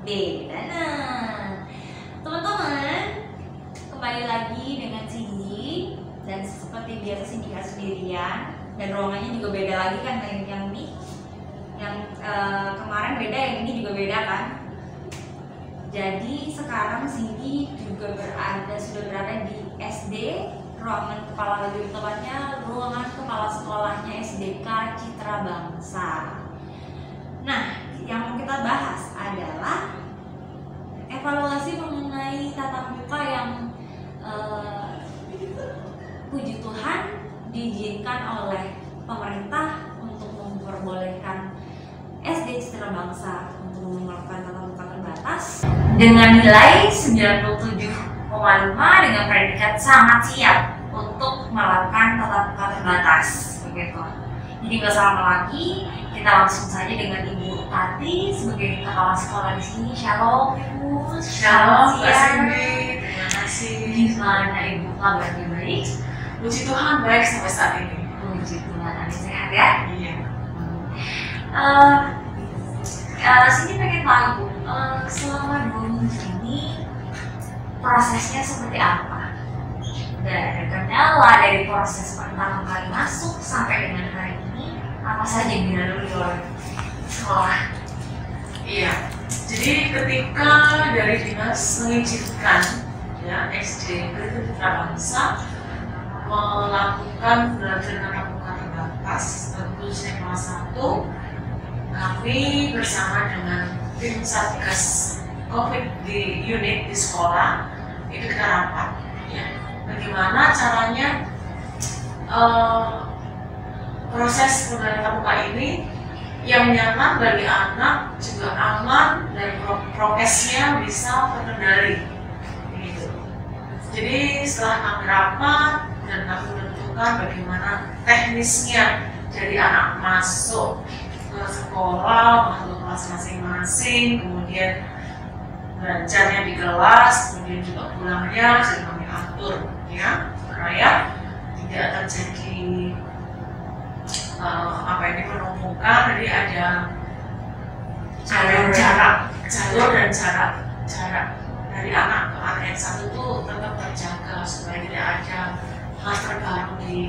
beda. Nah, teman-teman, kembali lagi dengan Cindy. Dan seperti biasa Cindy gak sendirian. Dan ruangannya juga beda lagi kan, yang ini. Yang kemarin beda, yang ini juga beda kan. Jadi sekarang Cindy juga sudah berada di SD, ruangan kepala, lebih tepatnya ruangan kepala sekolahnya SDK Citra Bangsa. Nah, yang mau kita bahas adalah evaluasi mengenai tatap muka yang puji Tuhan diizinkan oleh pemerintah untuk memperbolehkan SD Citra Bangsa untuk melakukan tatap muka terbatas dengan nilai 97,5 dengan predikat sangat siap untuk melakukan tatap muka terbatas, begitu. Jadi nggak salah lagi, kita langsung saja dengan Ibu Tati sebagai kepala sekolah di sini. Shalom Ibu. Shalom Mbak Cindy, terima kasih. Gimana Ibu kabarnya, baik? Puji Tuhan baik sampai saat ini. Puji Tuhan, Anda sehat ya? Iya. Sini pengen tahu selama 2 minggu ini prosesnya seperti apa? Dari kendala, dari proses pertama kali masuk sampai dengan hari ini, apa saja yang dilalui oleh sekolah? Iya. Jadi ketika dari dinas mengizinkan ya SD Citra Bangsa melakukan belajar tatap muka terbatas, khususnya kelas 1, kami bersama dengan tim Satgas COVID di unit di sekolah itu kita rapat ya, bagaimana caranya proses pembelajaran tatap muka ini yang nyaman bagi anak, juga aman dan prokesnya bisa terkendali gitu. Jadi setelah kami rapat dan kami menentukan bagaimana teknisnya jadi anak masuk ke sekolah, masuk kelas masing-masing, kemudian belajarnya di kelas, kemudian juga pulangnya sudah kami atur ya, supaya tidak terjadi penumpukan. Jadi ada jalur dan jarak dari anak ke anak yang satu itu tetap terjaga supaya tidak ada kluster baru di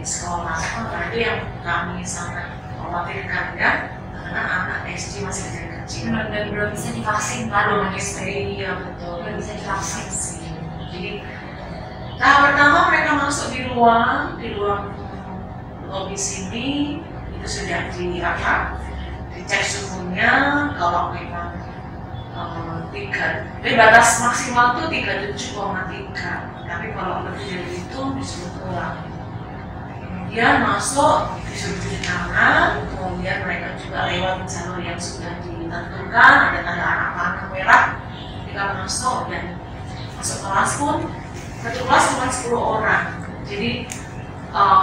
sekolah. Nah, itu yang kami sangat khawatirkan ya, karena anak SD masih kecil Dan belum bisa divaksin kan? belum SD, iya betul, Belum bisa divaksin. Jadi tahap pertama mereka masuk di ruang lobi sini, itu sudah dicek suhunya. Kalau memang 3, jadi batas maksimal itu 37,3, tapi kalau lebih dari itu disuruh pulang. Kemudian masuk disuruh cuci tangan, kemudian mereka juga lewat jalur yang sudah ditentukan, ada tanda anak panah merah ketika masuk, dan masuk kelas pun satu kelas cuma 10 orang, jadi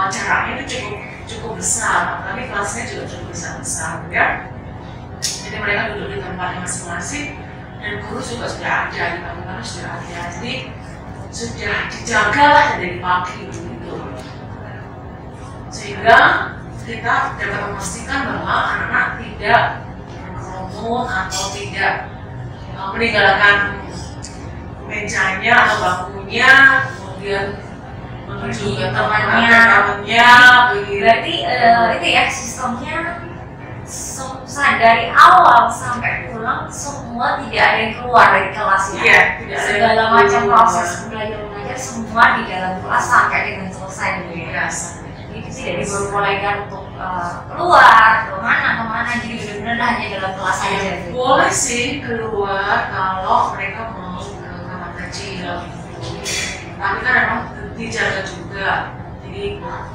jaraknya itu cukup besar, tapi kelasnya juga cukup besar ya. Jadi mereka duduk di tempatnya masing-masing dan guru juga sudah ada, di bangunan sudah ada, jadi sudah dijaga lah dari pagi gitu, sehingga kita dapat memastikan bahwa anak-anak tidak berkerumun atau tidak meninggalkan mejanya atau bangkunya kemudian menuju ke temannya. Berarti itu ya sistemnya dari awal sampai pulang semua tidak ada yang keluar dari kelas ya. Iya, tidak ada segala macam proses belajar mengajar semua di dalam kelas sampai dengan selesai gitu ya. Jadi tidak diperbolehkan untuk keluar kemana, jadi benar-benar hanya dalam kelas saja. Gitu. Boleh sih keluar kalau mereka mau ke kamar kecil, tapi kan memang dijaga juga. Jadi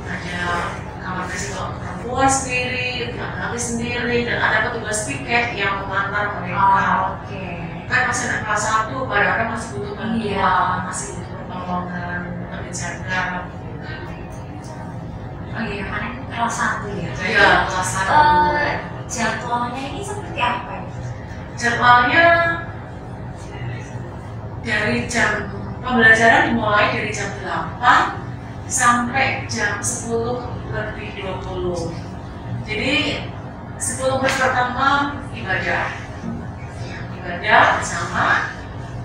ada kamar kecil perempuan sendiri, laki-laki sendiri, dan ada petugas piket yang mengantar mereka. Kan masih anak kelas 1, kadang-kadang masih butuh bantuan, masih butuh pertolongan, menjaga. Oh iya, karena ini kelas 1 ya? Iya, kelas 1. Jadwalnya ini seperti apa ya? Jadwalnya dari jam pembelajaran dimulai dari jam 8 sampai jam 10:20. Jadi 10 menit pertama ibadah ibadah bersama,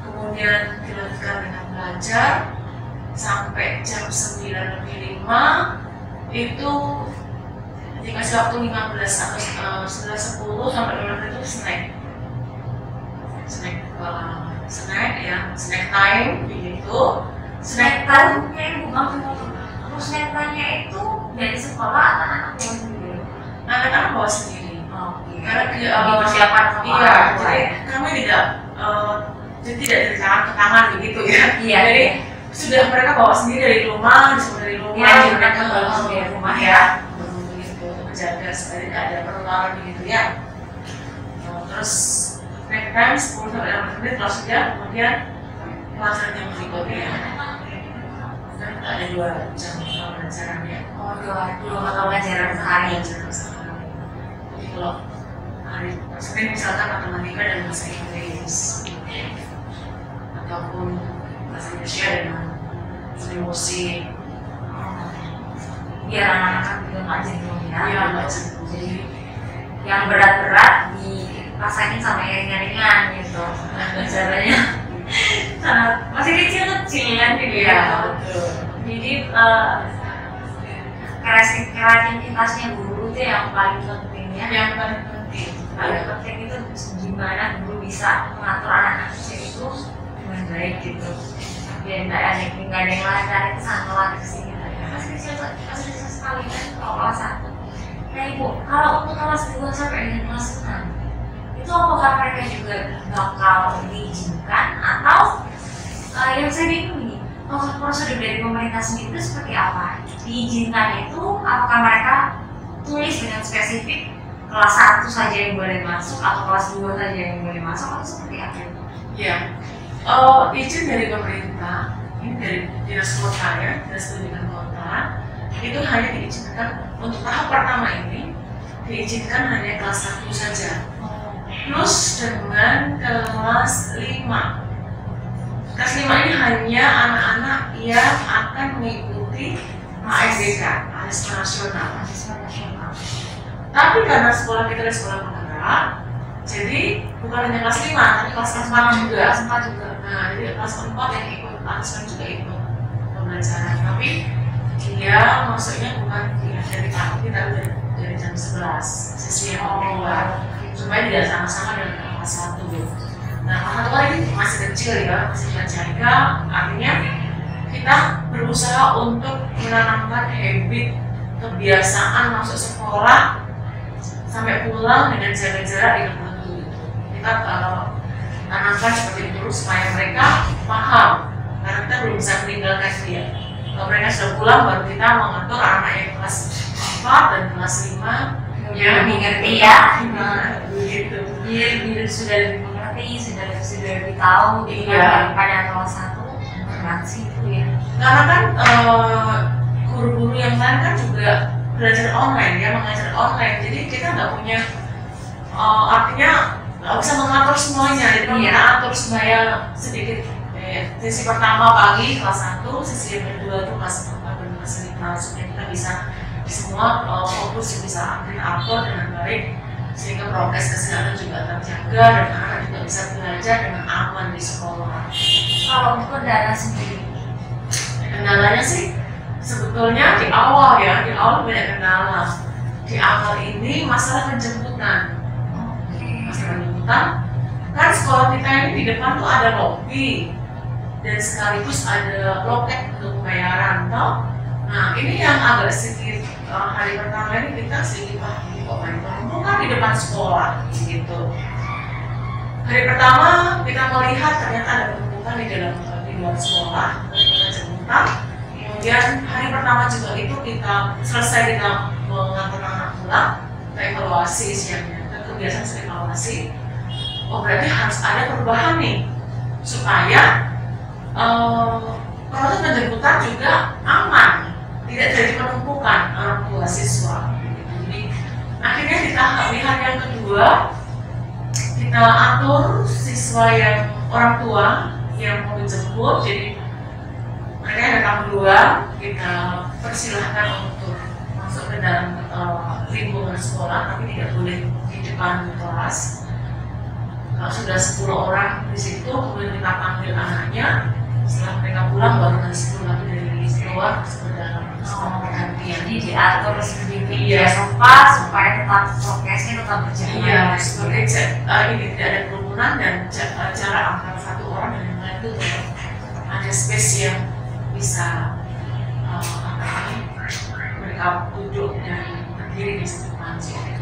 kemudian dilanjutkan dengan belajar sampai jam 9:05. Itu dikasih waktu 15 atau 11:10 sampai 15 itu snack ya, snack time begitu. Snack time-nya bukan terus snack time-nya itu dari sekolah atau anak bawa sendiri? Anak-anak bawa sendiri. Karena dipersiapkan sama iya, orang tua jadi ya. kami tidak dari tangan ke tangan begitu ya. Iya. Jadi sudah mereka bawa sendiri dari rumah, disuruh dari rumah, Iya, mereka bawa bawa sendiri dari rumah rumah ya. Begitu menjaga supaya tidak ada penularan begitu ya. Terus snack time 10 sampai 15 menit kalau sudah, kemudian pelajaran yang berikutnya. Kan kita ada 2 jam pelajaran ya. Oh, dua mata pelajaran sehari. Jadi kalau hari Senin misalkan matematika dan bahasa Inggris, ataupun bahasa Indonesia dan seni musik. Biar anak-anak juga nggak jenuh ya. Iya, nggak jenuh. Jadi yang berat-berat dipasangin sama yang ringan-ringan gitu. Pelajarannya sangat masih kecil-kecil kan gitu ya. Betul. Jadi kreativitasnya guru itu yang paling penting ya. Yang paling penting. Paling penting itu gimana guru bisa mengatur anak-anak kecil itu dengan baik gitu. Biar nggak ada yang lari ke sana lari ke sini. Masih kecil sekali kan kalau kelas 1. Nah Ibu, kalau untuk kelas 2 sampai dengan kelas 6 itu apakah mereka juga bakal diizinkan atau yang saya bingung nih, prosedur dari pemerintah sendiri itu seperti apa? Diizinkan itu apakah mereka tulis dengan spesifik kelas 1 saja yang boleh masuk atau kelas 2 saja yang boleh masuk atau seperti apa? Ya, izin dari pemerintah, ini dari dinas kota ya, dinas pendidikan kota, itu hanya diizinkan untuk tahap pertama ini diizinkan hanya kelas 1 saja. Plus dengan kelas 5. Kelas 5 ini hanya anak-anak yang akan mengikuti ASDK, Asesmen Nasional. Tapi karena sekolah kita adalah sekolah penggerak, jadi bukan hanya kelas 5, tapi kelas 4 juga. Kelas 4 juga. Nah, jadi kelas 4 yang ikut asesmen juga ikut pembelajaran. Tapi dia maksudnya bukan dari pagi, tapi dari jam 11 sesi yang kedua, supaya tidak sama-sama dengan kelas 1. Nah, kelas 1 ini masih kecil ya, masih menjaga, artinya kita berusaha untuk menanamkan habit kebiasaan masuk sekolah sampai pulang dengan jaga jarak yang tertentu. Kita tanamkan seperti itu supaya mereka paham, karena kita belum bisa meninggalkan dia. Kalau mereka sudah pulang, baru kita mengatur anak yang kelas 4 dan kelas 5 yang lebih ngerti ya. Begitu. Iya, sudah lebih mengerti, sudah lebih tahu daripada kelas 1 berat sih itu ya. Karena kan guru-guru yang lain kan juga belajar online ya, mengajar online. Jadi kita nggak punya artinya nggak bisa mengatur semuanya. Jadi kita atur supaya sedikit sesi pertama pagi kelas 1, sesi yang kedua itu kelas 4 dan kelas 5 supaya kita bisa semua fokus bisa atur dengan baik sehingga prokes kesehatan juga terjaga dan anak juga bisa belajar dengan aman di sekolah. Kalau untuk kendala sendiri, kendalanya sih sebetulnya di awal banyak kendala. Di awal ini masalah penjemputan. Masalah penjemputan kan sekolah kita ini di depan tuh ada lobby dan sekaligus ada loket untuk pembayaran toh. Nah ini yang agak sedikit hari pertama ini kita sedikit kok kan di depan sekolah gitu. Hari pertama kita melihat ternyata ada penumpukan di luar sekolah, kita jemputan. Kemudian hari pertama juga itu kita selesai kita mengantar anak pulang, kita evaluasi siangnya, kita kebiasaan evaluasi. Oh berarti harus ada perubahan nih supaya proses penjemputan juga aman, tidak terjadi penumpukan orang tua siswa. Jadi akhirnya di tahap hari yang kedua kita atur siswa yang orang tua yang mau dijemput, jadi mereka datang duluan, kita persilahkan untuk masuk ke dalam lingkungan sekolah, tapi tidak boleh di depan kelas. Kalau sudah 10 orang di situ, kemudian kita panggil anaknya, setelah mereka pulang baru nanti 10 lagi dari luar sekedar gantian. Jadi diatur sedikit Iya. sopan supaya tetap prokesnya tetap berjalan. Iya, sebagai ini tidak ada kerumunan dan jarak antara satu orang dan yang lain itu tetap ada space yang bisa mereka duduk dan berdiri di depan situ.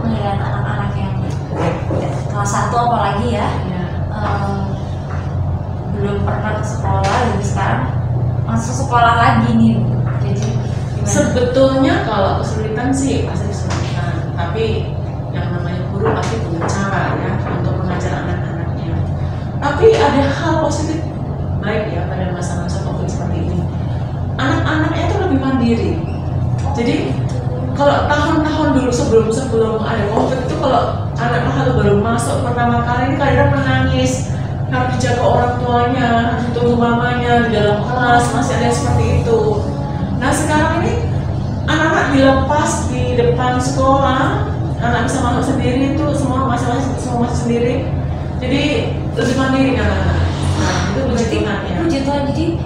Melihat anak-anak yang kelas 1 apalagi ya, belum pernah ke sekolah jadi sekarang masuk sekolah lagi nih. Jadi gimana? Sebetulnya kalau kesulitan sih pasti kesulitan, tapi yang namanya guru pasti punya cara ya untuk mengajar anak-anaknya. Tapi ada hal positif baik ya pada masa-masa COVID seperti ini. Anak-anaknya itu lebih mandiri. Jadi kalau tahun-tahun dulu sebelum ada COVID itu kalau anak-anak baru masuk pertama kali ini kadang menangis, harus dijaga orang tuanya, harus ditunggu mamanya di dalam kelas, masih ada yang seperti itu. Nah sekarang ini anak-anak dilepas di depan sekolah, anak bisa masuk sendiri itu semua masuk sendiri, jadi lebih mandiri kan anak. Nah itu puji Tuhan ya. Puji Tuhan, jadi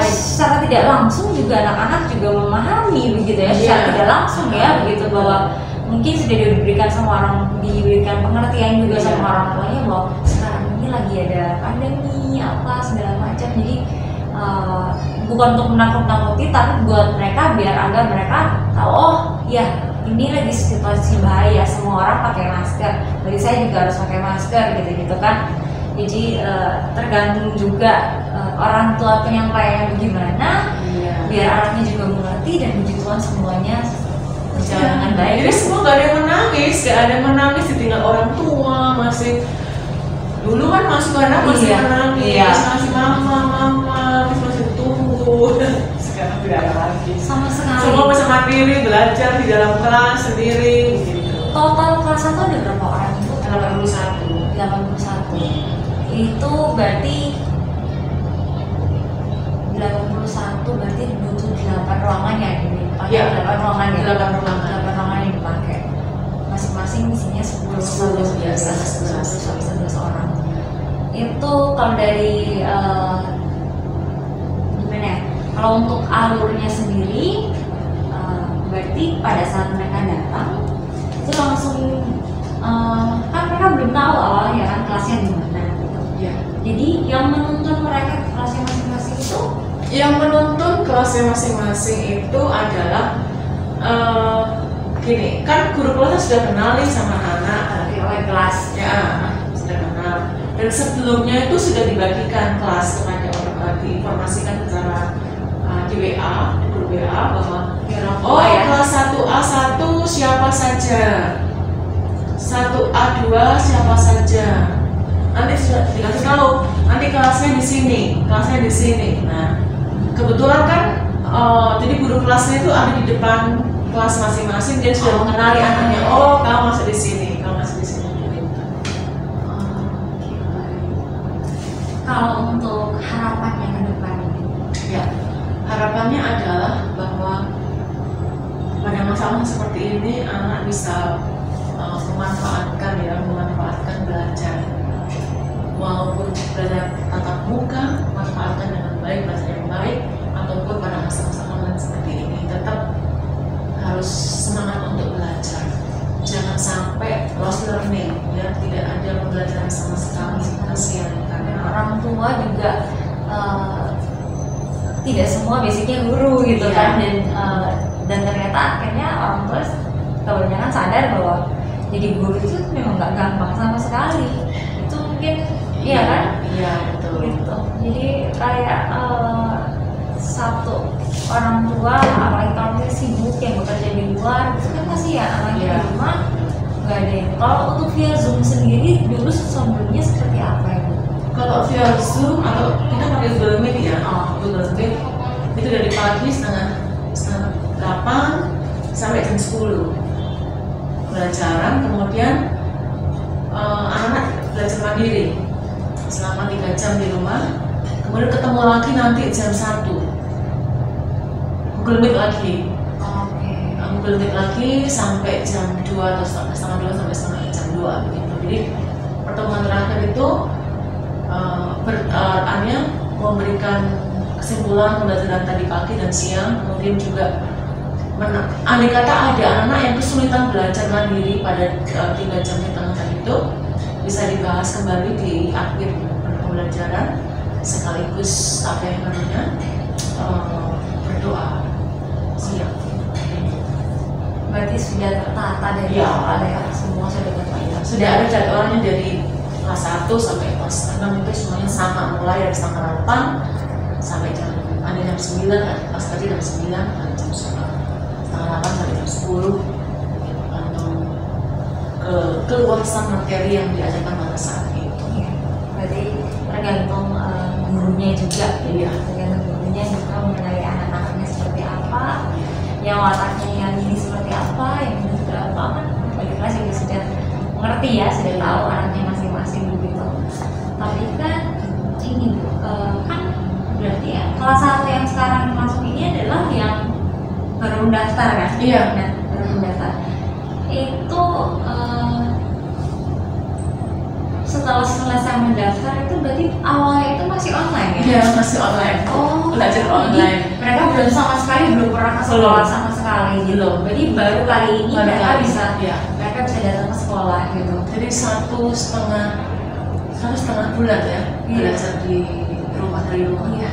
secara tidak langsung juga anak-anak juga memahami begitu ya, secara tidak langsung ya begitu, bahwa mungkin sudah diberikan pengertian juga sama orang tuanya bahwa sekarang ini lagi ada pandemi apa segala macam. Jadi bukan untuk menakut-nakuti, tapi buat mereka agar mereka tahu, oh ya ini lagi situasi bahaya, semua orang pakai masker, jadi saya juga harus pakai masker gitu kan. Jadi tergantung juga orang tua penyampaian bagaimana, biar anaknya juga mengerti, dan puji Tuhan semuanya berjalan dengan baik. Jadi semua gak ada yang menangis, ditinggal orang tua masih. Dulu kan masuk anak masih menangis, masih mama, masih tunggu. Sekarang tidak ada lagi. Sama sekali. Semua bisa mandiri, belajar di dalam kelas sendiri. Gitu. Total kelas 1 ada berapa orang itu? 81. Itu berarti 81 berarti butuh 8 ruangan ya ini. Iya, 8 ruangan ya. 8 ruangan. 8 ruangan yang dipakai. Masing-masing isinya 11 orang. Itu kalau dari gimana ya? Kalau untuk alurnya sendiri berarti pada saat mereka datang itu langsung kan mereka belum tahu awalnya kan kelasnya gimana gitu. Ya. Jadi yang menuntun mereka ke kelasnya masing-masing itu, Yang menuntun kelasnya masing-masing itu adalah gini, kan guru kelasnya sudah kenal nih sama anak, oleh kelas. ya sudah kenal. Dan sebelumnya itu sudah dibagikan kelas kepada orang, diinformasikan secara di WA, di grup WA bahwa kelas 1A1 siapa saja, 1A2 siapa saja. Nanti sudah dikasih tahu, nanti kelasnya di sini. Nah, kebetulan kan jadi guru kelasnya itu ada di depan kelas masing-masing, dia sudah mengenali anaknya. Oh, kamu masuk di sini, Kalau untuk harapannya ke depan ini, Ya, harapannya adalah bahwa pada masa-masa seperti ini anak bisa memanfaatkan belajar, walaupun belajar tatap muka, manfaatkan dengan baik, belajar yang baik, ataupun pada masa-masa online seperti ini tetap harus semangat untuk belajar. Jangan sampai lost learning, ya, tidak ada pembelajaran sama sekali, kasihan karena orang tua juga tidak semua basicnya guru gitu kan, dan ternyata akhirnya orang tua kebanyakan sadar bahwa jadi guru itu memang nggak gampang sama sekali. Itu mungkin iya kan? Iya, betul. Gitu. Jadi kayak satu orang tua, apalagi kalau dia sibuk yang bekerja di luar, itu kan pasti ya anaknya di rumah nggak ada yang. Kalau untuk via Zoom sendiri dulu sebelumnya seperti apa ya? Kalau via Zoom atau kita pakai Google Meet ya, Google Meet itu dari pagi setengah 8 sampai jam 10 pelajaran, kemudian anak-anak belajar mandiri selama 3 jam di rumah, kemudian ketemu lagi nanti jam 1 Google Meet lagi. Google Meet lagi sampai jam 2 atau setengah 2 sampai jam 2 begitu. Jadi pertemuan terakhir itu Anya memberikan kesimpulan pembelajaran tadi pagi dan siang, kemudian juga andai kata ada anak-anak yang kesulitan belajar mandiri pada 3 jam di tengah tadi itu bisa dibahas kembali di akhir pembelajaran, sekaligus apa yang namanya berdoa siang. Berarti sudah tertata dari Ya, awal ya, semua sudah tertata. Sudah ada jadwalnya dari kelas 1 sampai kelas 6 itu semuanya sama, mulai dari setengah 8 sampai ada jam 9, kelas tadi jam 9, ada jam setengah 8 sampai jam 10 untuk keluasan materi yang diajarkan pada saat itu. Iya. Berarti tergantung gurunya juga. Iya. Tergantung gurunya juga mengenai anak-anaknya seperti apa, yang wataknya yang ini seperti apa, yang ini seperti apa kan. Bagi kelas juga sudah mengerti ya, sudah tahu anaknya masing-masing begitu. Tapi kan ini Bu, kan berarti ya kelas 1 yang sekarang masuk ini adalah yang baru mendaftar kan? Iya. Nah, baru mendaftar. Itu setelah selesai mendaftar itu berarti awalnya itu masih online ya? Iya, masih online. Oh, Belajar jadi online. mereka belum sama sekali, belum pernah ke sekolah sama sekali gitu. Belum. Jadi baru kali ini Baru mereka kali. bisa Iya. mereka bisa datang ke sekolah gitu. Jadi 1,5 bulan ya Iya. belajar di rumah, dari rumah. Iya.